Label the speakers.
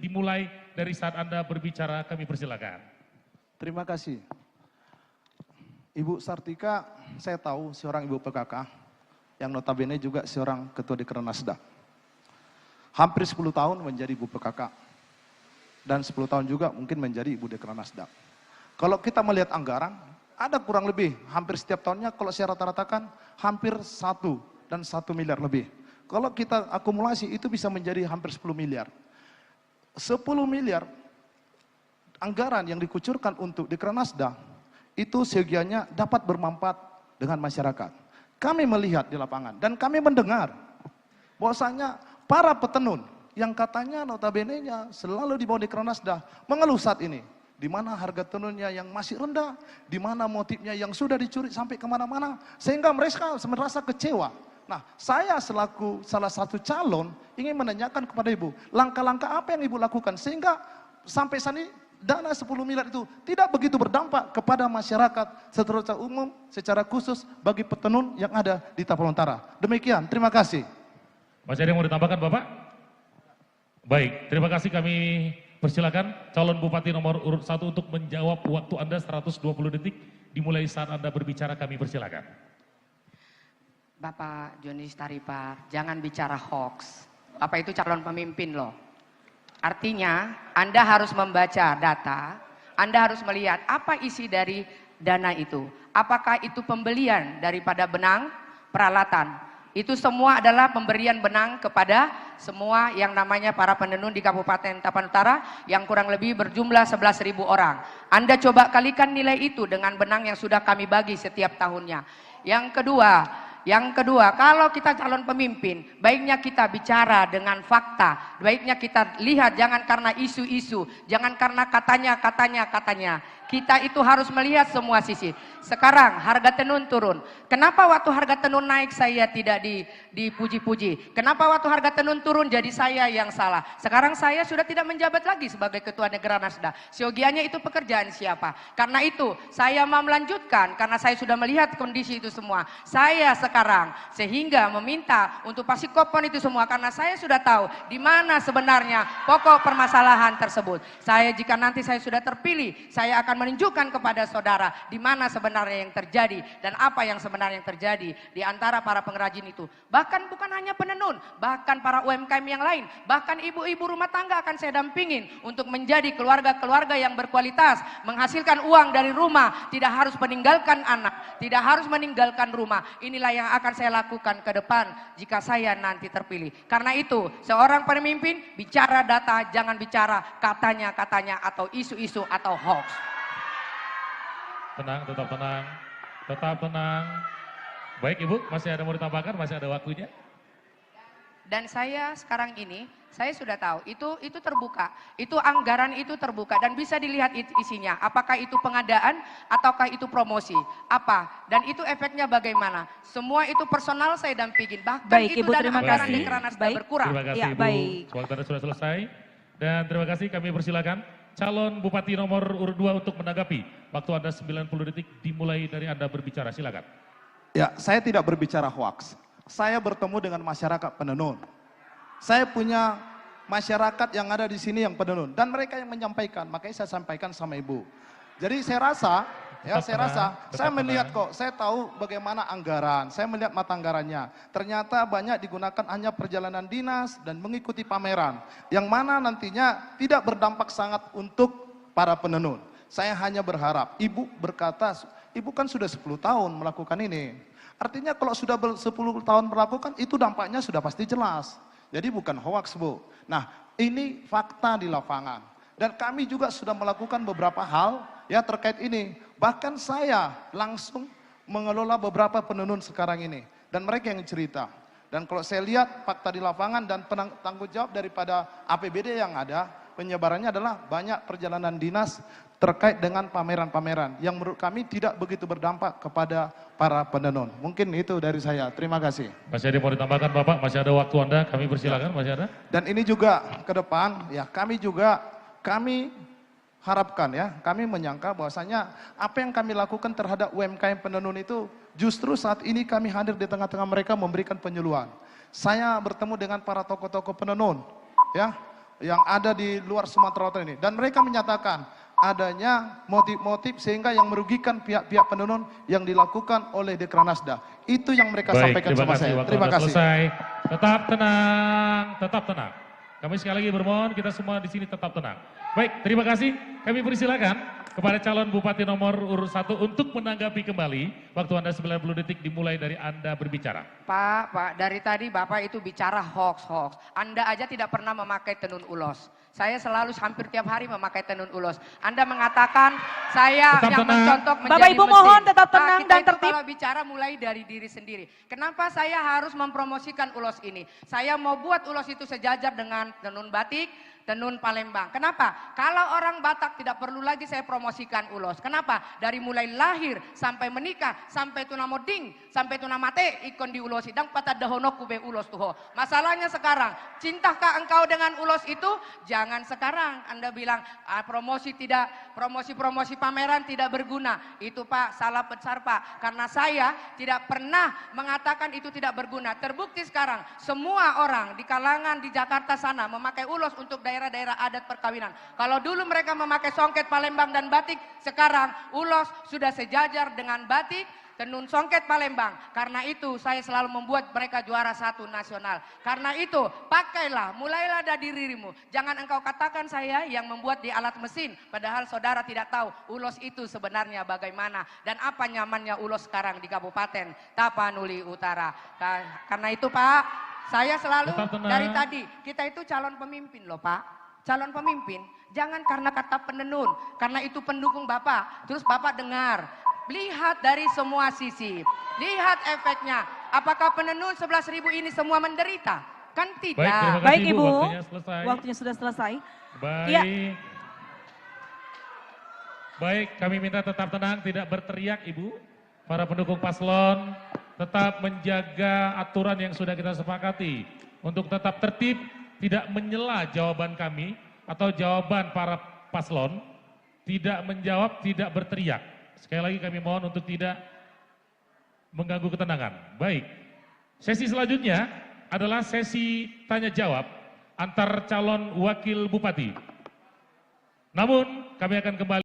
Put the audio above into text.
Speaker 1: dimulai dari saat Anda berbicara, kami persilakan.
Speaker 2: Terima kasih. Ibu Sartika, saya tahu seorang ibu PKK, yang notabene juga seorang ketua Dekranasda. Hampir 10 tahun menjadi ibu PKK, dan 10 tahun juga mungkin menjadi ibu Dekranasda. Kalau kita melihat anggaran, ada kurang lebih, hampir setiap tahunnya kalau saya rata-ratakan, hampir 1 dan 1 miliar lebih. Kalau kita akumulasi, itu bisa menjadi hampir 10 miliar. 10 miliar anggaran yang dikucurkan untuk Dekranasda, itu seyogianya dapat bermanfaat dengan masyarakat. Kami melihat di lapangan dan kami mendengar bahwasanya para petenun yang katanya notabene-nya selalu di bawah Dekranasda mengeluh saat ini, di mana harga tenunnya yang masih rendah, di mana motifnya yang sudah dicuri sampai kemana-mana, sehingga mereka merasa kecewa. Nah, saya selaku salah satu calon ingin menanyakan kepada ibu, langkah-langkah apa yang ibu lakukan sehingga sampai saat ini dana 10 miliar itu tidak begitu berdampak kepada masyarakat secara umum, secara khusus bagi petenun yang ada di Tapanuli Utara. Demikian, terima kasih.
Speaker 1: Masih ada yang mau ditambahkan Bapak? Baik, terima kasih, kami persilakan calon Bupati nomor urut 1 untuk menjawab. Waktu Anda 120 detik dimulai saat Anda berbicara, kami persilakan.
Speaker 3: Bapak Joni Staripar, jangan bicara hoax. Bapak itu calon pemimpin loh. Artinya Anda harus membaca data, Anda harus melihat apa isi dari dana itu. Apakah itu pembelian daripada benang, peralatan. Itu semua adalah pemberian benang kepada semua yang namanya para penenun di Kabupaten Tapanuli Utara yang kurang lebih berjumlah 11.000 orang. Anda coba kalikan nilai itu dengan benang yang sudah kami bagi setiap tahunnya. Yang kedua, kalau kita calon pemimpin, baiknya kita bicara dengan fakta, baiknya kita lihat jangan karena isu-isu, jangan karena katanya. Kita itu harus melihat semua sisi. Sekarang harga tenun turun. Kenapa waktu harga tenun naik saya tidak dipuji-puji? Kenapa waktu harga tenun turun jadi saya yang salah? Sekarang saya sudah tidak menjabat lagi sebagai Ketua Dekranasda. Siogianya itu pekerjaan siapa? Karena itu saya mau melanjutkan, karena saya sudah melihat kondisi itu semua. Saya sekarang sehingga meminta untuk Pasikopon itu semua, karena saya sudah tahu di mana sebenarnya pokok permasalahan tersebut. Jika nanti saya sudah terpilih, saya akan menunjukkan kepada saudara di mana sebenarnya yang terjadi dan apa yang sebenarnya yang terjadi di antara para pengrajin itu. Bahkan bukan hanya penenun, bahkan para UMKM yang lain, bahkan ibu-ibu rumah tangga akan saya dampingin untuk menjadi keluarga-keluarga yang berkualitas, menghasilkan uang dari rumah, tidak harus meninggalkan anak, tidak harus meninggalkan rumah. Inilah yang akan saya lakukan ke depan jika saya nanti terpilih. Karena itu, seorang pemimpin bicara data, jangan bicara katanya atau isu-isu atau hoax.
Speaker 1: Tenang, tetap tenang, tetap tenang. Baik Ibu, masih ada mau ditambahkan, masih ada waktunya.
Speaker 3: Dan saya sekarang ini, saya sudah tahu, itu terbuka, itu anggaran itu terbuka dan bisa dilihat isinya. Apakah itu pengadaan ataukah itu promosi, apa, dan itu efeknya bagaimana. Semua itu personal saya dampingin, bahkan
Speaker 4: baik,
Speaker 3: itu
Speaker 4: Ibu,
Speaker 3: dana anggaran Dekranasda
Speaker 4: baik,
Speaker 3: berkurang.
Speaker 1: Terima kasih
Speaker 4: ya,
Speaker 1: Ibu,
Speaker 4: baik.
Speaker 1: waktu Anda sudah selesai. Dan terima kasih, kami persilakan calon Bupati nomor urut 2 untuk menanggapi. Waktu Anda 90 detik dimulai dari Anda berbicara, silakan.
Speaker 2: Ya, saya tidak berbicara hoaks. Saya bertemu dengan masyarakat penenun. Saya punya masyarakat yang ada di sini yang penenun dan mereka yang menyampaikan, makanya saya sampaikan sama Ibu. Jadi saya rasa, saya melihat kok, saya tahu bagaimana anggaran, saya melihat mata anggarannya. Ternyata banyak digunakan hanya perjalanan dinas dan mengikuti pameran, yang mana nantinya tidak berdampak sangat untuk para penenun. Saya hanya berharap, Ibu berkata, Ibu kan sudah 10 tahun melakukan ini. Artinya kalau sudah 10 tahun melakukan, itu dampaknya sudah pasti jelas. Jadi bukan hoaks, Bu. Nah, ini fakta di lapangan. Dan kami juga sudah melakukan beberapa hal ya terkait ini. Bahkan saya langsung mengelola beberapa penenun sekarang ini. Dan mereka yang cerita. Dan kalau saya lihat fakta di lapangan dan tanggung jawab daripada APBD yang ada, penyebarannya adalah banyak perjalanan dinas terkait dengan pameran-pameran yang menurut kami tidak begitu berdampak kepada para penenun. Mungkin itu dari saya. Terima kasih.
Speaker 1: Masih ada yang mau ditambahkan Bapak? Masih ada waktu Anda, kami persilakan, masih ada?
Speaker 2: Dan ini juga ke depan, ya kami harapkan ya, kami menyangka bahwasanya apa yang kami lakukan terhadap UMKM penenun itu justru saat ini kami hadir di tengah-tengah mereka memberikan penyuluhan. Saya bertemu dengan para tokoh-tokoh penenun, ya, yang ada di luar Sumatera Utara ini. Dan mereka menyatakan adanya motif-motif sehingga yang merugikan pihak-pihak penenun yang dilakukan oleh Dekranasda. Itu yang mereka sampaikan sama saya.
Speaker 1: Waktu
Speaker 2: Terima
Speaker 1: Anda
Speaker 2: kasih.
Speaker 1: selesai. Tetap tenang, tetap tenang. Kami sekali lagi bermohon, kita semua di sini tetap tenang. Baik, terima kasih. Kami persilakan kepada calon Bupati nomor urut 1 untuk menanggapi kembali. Waktu Anda 90 detik dimulai dari Anda berbicara.
Speaker 3: Pak, dari tadi Bapak itu bicara hoax. Anda aja tidak pernah memakai tenun ulos. Saya selalu hampir tiap hari memakai tenun ulos. Anda mengatakan saya
Speaker 1: Tetap
Speaker 3: yang
Speaker 1: tenang.
Speaker 3: mencontoh menjadi
Speaker 4: Bapak Ibu
Speaker 3: mesin.
Speaker 4: mohon tetap tenang
Speaker 3: Kita
Speaker 4: dan
Speaker 3: itu
Speaker 4: tertib.
Speaker 3: kalau bicara mulai dari diri sendiri. Kenapa saya harus mempromosikan ulos ini? Saya mau buat ulos itu sejajar dengan tenun batik, tenun Palembang. Kenapa? Kalau orang Batak tidak perlu lagi saya promosikan ulos. Kenapa? Dari mulai lahir sampai menikah, sampai tunamoding, sampai tunamate ikon di ulos sidang patah dahono kube ulos tuho. Masalahnya sekarang, cintakah engkau dengan ulos itu? Jangan sekarang Anda bilang promosi pameran tidak berguna. Itu Pak, salah besar Pak. Karena saya tidak pernah mengatakan itu tidak berguna. Terbukti sekarang semua orang di kalangan di Jakarta sana memakai ulos untuk daerah-daerah adat perkawinan. Kalau dulu mereka memakai songket Palembang dan batik, sekarang ulos sudah sejajar dengan batik, tenun songket Palembang. Karena itu saya selalu membuat mereka juara 1 nasional. Karena itu pakailah, mulailah dari dirimu. Jangan engkau katakan saya yang membuat di alat mesin. Padahal saudara tidak tahu ulos itu sebenarnya bagaimana. Dan apa nyamannya ulos sekarang di Kabupaten Tapanuli Utara. Karena itu Pak, saya selalu dari tadi, kita itu calon pemimpin loh Pak. Calon pemimpin, jangan karena kata penenun. Karena itu pendukung Bapak. Terus Bapak dengar. Lihat dari semua sisi, lihat efeknya. Apakah penenun 11.000 ini semua menderita? Kan tidak.
Speaker 1: Baik, terima kasih
Speaker 4: Baik
Speaker 1: Ibu,
Speaker 4: Ibu,
Speaker 1: waktunya selesai.
Speaker 4: waktunya sudah selesai.
Speaker 1: Baik.
Speaker 4: Ya.
Speaker 1: Baik, kami minta tetap tenang, tidak berteriak Ibu. Para pendukung paslon tetap menjaga aturan yang sudah kita sepakati. Untuk tetap tertib, tidak menyela jawaban kami atau jawaban para paslon. Tidak menjawab, tidak berteriak. Sekali lagi kami mohon untuk tidak mengganggu ketenangan. Baik, sesi selanjutnya adalah sesi tanya jawab antar calon wakil bupati. Namun kami akan kembali